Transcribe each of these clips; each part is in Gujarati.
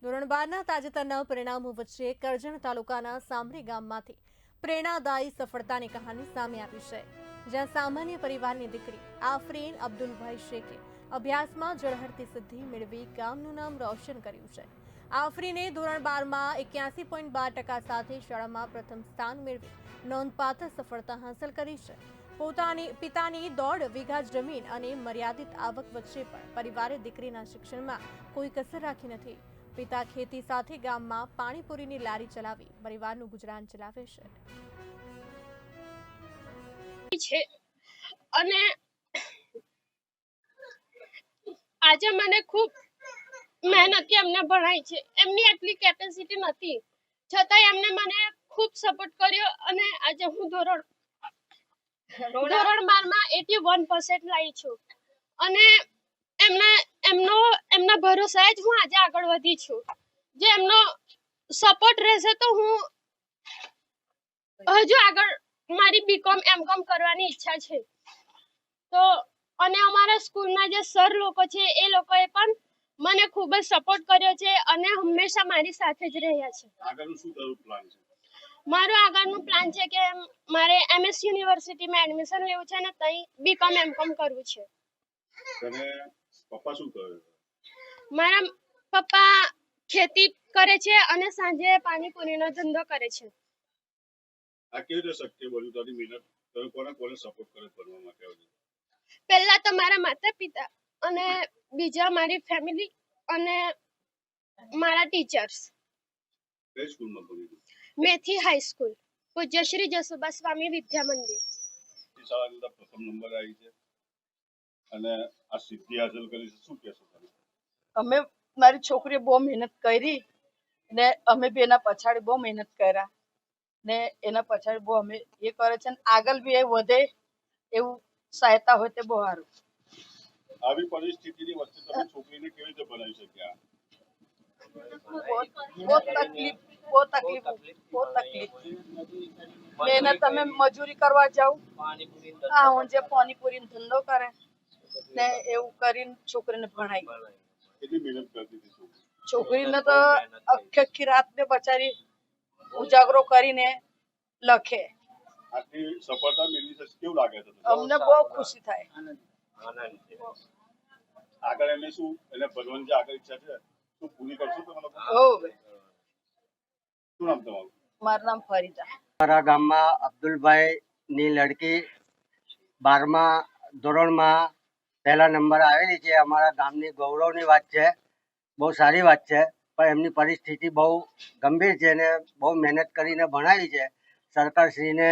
ધોરણ 12ના તાજેતરના પરિણામો વચ્ચે કરજણ તાલુકાના સામરી ગામમાંથી પ્રેરણાદાયી સફળતાની કહાની સામે આવી છે, જ્યાં સામાન્ય પરિવારની દીકરી આફરીન અબ્દુલભાઈ શેખે અભ્યાસમાં ઝળહળતી સિદ્ધિ મેળવી ગામનું નામ રોશન કર્યું છે। આફરીને ધોરણ 12માં 81.12% સાથે શાળામાં પ્રથમ સ્થાન મેળવી નોંધપાત્ર સફળતા હાંસલ કરી છે। પિતાની 1.5 વીઘા જમીન અને મર્યાદિત આવક વચ્ચે પણ પરિવારે દીકરીના શિક્ષણમાં કોઈ કસર રાખી નથી। પિતા ખેતી સાથે ગામમાં પાણીપુરીની લારી ચલાવી પરિવારનું ગુજરાન ચલાવે છે। અને આજે મને ખૂબ મહેનતથી એમને ભણાઈ છે। એમની એટલી કેપેસિટી નથી, છતાંય એમને મને ખૂબ સપોર્ટ કર્યો અને આજે હું ધોરણ 12માં 81% લાવી છું અને એમના ભરોસાએ જ હું આજે આગળ વધી છું। જે એમનો સપોર્ટ રહેશે તો હું હજુ આગળ મારી બીકોમ એમકોમ કરવાની ઈચ્છા છે। તો અને અમારા સ્કૂલના જે સર લોકો છે એ લોકોએ પણ મને ખૂબ જ સપોર્ટ કર્યો છે અને હંમેશા મારી સાથે જ રહ્યા છે। આગળનું શું કરવું પ્લાન છે? મારું આગળનું પ્લાન છે કે મારે એમએસ યુનિવર્સિટીમાં એડમિશન લેવું છે અને ત્યાં બીકોમ એમકોમ કરવું છે। તને પપ્પા શું કરે? મારા પપ્પા ખેતી કરે છે અને સાંજે પાણીપુરીનો ધંધો કરે છે। આ કેવી રીતે શક્ય બન્યું? તારી મહેનત તને કોને સપોર્ટ કરે ભણવા માટે? પહેલા તો મારા માતા પિતા અને બીજા મારી ફેમિલી અને મારા ટીચર્સ। કઈ સ્કૂલમાં ભણી? મેથી હાઈસ્કૂલ, પૂજ્ય શ્રી જસુબા સ્વામી વિદ્યા મંદિર। શાળાની અંદર પ્રથમ નંબર આવી છે અને આ સિદ્ધિ હાંસલ કરી છે, શું કહેશો તમે? અમે મારી છોકરીએ બહુ મહેનત કરી ને અમે બી એના પછાડી બહુ મહેનત કર્યા ને એના પછાડી બહુ અમે એ કરે છે ને આગળ બી એ વધે એવું સહાયતા હોય તે બહુ સારું। આવી પરિસ્થિતિની વચ્ચે તમે છોકરીને કેવી રીતે બનાવી શક્યા? બહુ તકલીફ મહેનત અમે મજૂરી કરવા જાઉં હું જે પાણીપુરી ધંધો કરે ને એવું કરીને છોકરીને ભણાઈ। કેટલી મહેનત કરતી હતી છોકરીને તો આખી રાત ને બચારી ઉજાગરો કરીને લખે। આટલી સફળતા મેળવી છે, કેવું લાગે છે? અમને બહુ ખુશી થાય। આગળ એને શું એને ભણવાની જે આગળ ઈચ્છા છે શું પૂરી કરશો તમે લોકો? શું નામ તમારું? મારું નામ ફરીદા। મારા ગામમાં અબ્દુલભાઈ ની લડકી 12મા ધોરણમાં પહેલા નંબર આવેલી છે। અમારા ગામની ગૌરવની વાત છે, બહુ સારી વાત છે, પણ એમની પરિસ્થિતિ બહુ ગંભીર છે ને બહુ મહેનત કરીને ભણાવી છે। સરકારશ્રીને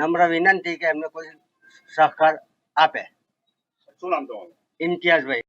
નમ્ર વિનંતી કે એમને કોઈ સહકાર આપે। શું નામ તમારું? ઇમ્તિયાઝભાઈ।